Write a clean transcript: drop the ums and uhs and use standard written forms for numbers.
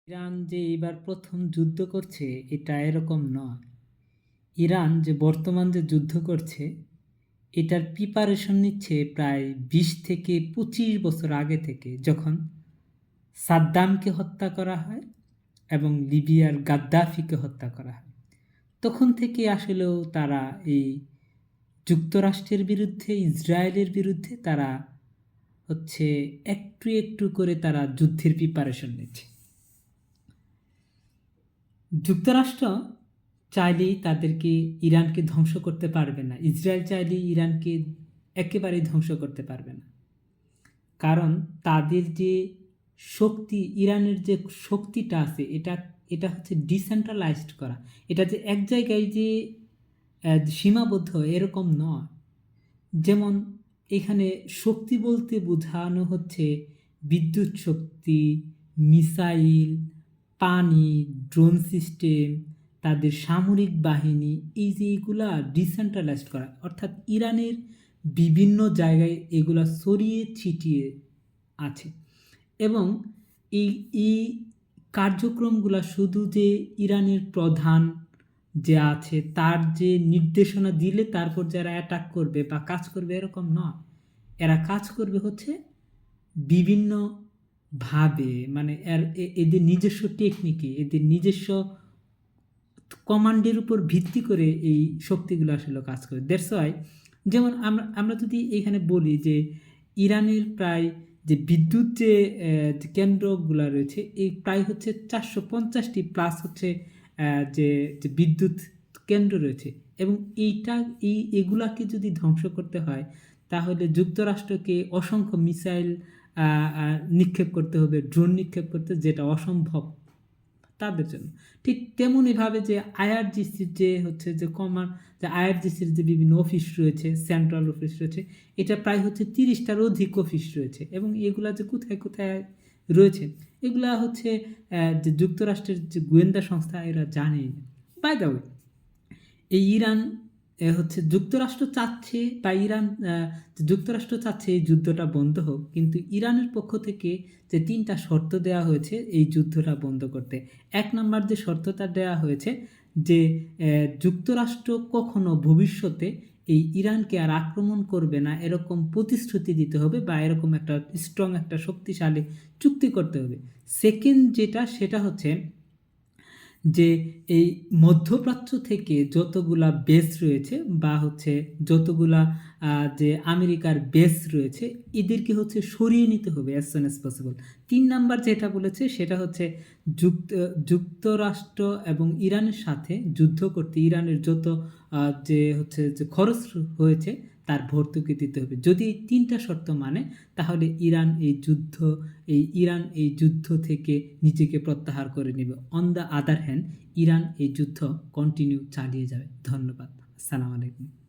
Iran যে এবার প্রথম যুদ্ধ করছে এটা এরকম নয়। ইরান যে বর্তমান যে যুদ্ধ করছে এটার প্রিপারেশন নিচ্ছে প্রায় ২০ থেকে ২৫ বছর আগে থেকে, যখন সাদ্দামকে হত্যা করা হয় এবং লিবিয়ার গাদ্দাফিকে হত্যা করা হয়। তখন থেকে আসলেও তারা এই যুক্তরাষ্ট্রের বিরুদ্ধে, ইসরায়েলের বিরুদ্ধে তারা হচ্ছে একটু একটু করে তারা যুদ্ধের প্রিপারেশন নিচ্ছে। যুক্তরাষ্ট্র চাইলেই তাদেরকে ইরানকে ধ্বংস করতে পারবে না, ইসরায়েল চাইলেই ইরানকে একেবারেই ধ্বংস করতে পারবে না। কারণ তাদের যে শক্তি, ইরানের যে শক্তিটা আছে এটা এটা হচ্ছে ডিসেন্ট্রালাইজড করা। এটা যে এক জায়গায় যে সীমাবদ্ধ এরকম নয়। যেমন এখানে শক্তি বলতে বোঝানো হচ্ছে বিদ্যুৎ শক্তি, মিসাইল, পানি, ড্রোন সিস্টেম, তাদের সামরিক বাহিনী, এই যে এগুলা ডিসেন্ট্রালাইজড করা, অর্থাৎ ইরানের বিভিন্ন জায়গায় এগুলা ছড়িয়ে ছিটিয়ে আছে। এবং এই এই কার্যক্রমগুলা শুধু যে ইরানের প্রধান যে আছে তার যে নির্দেশনা দিলে তারপর যারা অ্যাটাক করবে বা কাজ করবে এরকম নয়। এরা কাজ করবে হচ্ছে বিভিন্নভাবে, মানে এদের নিজস্ব টেকনিকে, এদের নিজস্ব কমান্ডের উপর ভিত্তি করে এই শক্তিগুলো আসলে কাজ করে। দ্যাটস ওয়াই, যেমন আমরা যদি এখানে বলি যে ইরানের প্রায় যে বিদ্যুৎ যে কেন্দ্রগুলো রয়েছে এই প্রায় হচ্ছে 450টি প্লাস হচ্ছে যে বিদ্যুৎ কেন্দ্র রয়েছে। এবং এগুলাকে যদি ধ্বংস করতে হয় তাহলে যুক্তরাষ্ট্রকে অসংখ্য মিসাইল নিক্ষেপ করতে হবে, ড্রোন নিক্ষেপ করতে, যেটা অসম্ভব তাদের জন্য। ঠিক তেমনইভাবে যে আইআরজিসির যে হচ্ছে যে যে আইআরজিসির যে বিভিন্ন অফিস রয়েছে, সেন্ট্রাল অফিস রয়েছে, এটা প্রায় হচ্ছে 30টার অধিক অফিস রয়েছে। এবং এগুলা যে কোথায় কোথায় রয়েছে এগুলা হচ্ছে যে যুক্তরাষ্ট্রের যে গোয়েন্দা সংস্থা এরা জানেই না। বাই দ্য ওয়ে, এই ইরান হচ্ছে যুক্তরাষ্ট্র চাচ্ছে বা যুক্তরাষ্ট্র চাচ্ছে এই যুদ্ধটা বন্ধ হোক, কিন্তু ইরানের পক্ষ থেকে যে 3টা শর্ত দেওয়া হয়েছে এই যুদ্ধটা বন্ধ করতে। 1 নম্বর যে শর্তটা দেওয়া হয়েছে যে যুক্তরাষ্ট্র কখনো ভবিষ্যতে এই ইরানকে আর আক্রমণ করবে না এরকম প্রতিশ্রুতি দিতে হবে, বা এরকম একটা স্ট্রং একটা শক্তিশালী চুক্তি করতে হবে। সেকেন্ড সেটা হচ্ছে যে এই মধ্যপ্রাচ্য থেকে যতগুলা বেস রয়েছে বা হচ্ছে যতগুলা যে আমেরিকার বেস রয়েছে এদেরকে হচ্ছে সরিয়ে নিতে হবে as soon as possible. 3 number যেটা বলেছে সেটা হচ্ছে যুক্তরাষ্ট্র এবং ইরানের সাথে যুদ্ধ করতে ইরানের যত যে হচ্ছে যে খরচ হয়েছে তার ভর্তুকি দিতে হবে। যদি এই 3টা শর্ত মানে তাহলে ইরান এই যুদ্ধ থেকে নিজেকে প্রত্যাহার করে নেবে। On the other hand Iran এই যুদ্ধ কন্টিনিউ চালিয়ে যাবে। ধন্যবাদ। আসসালামু আলাইকুম।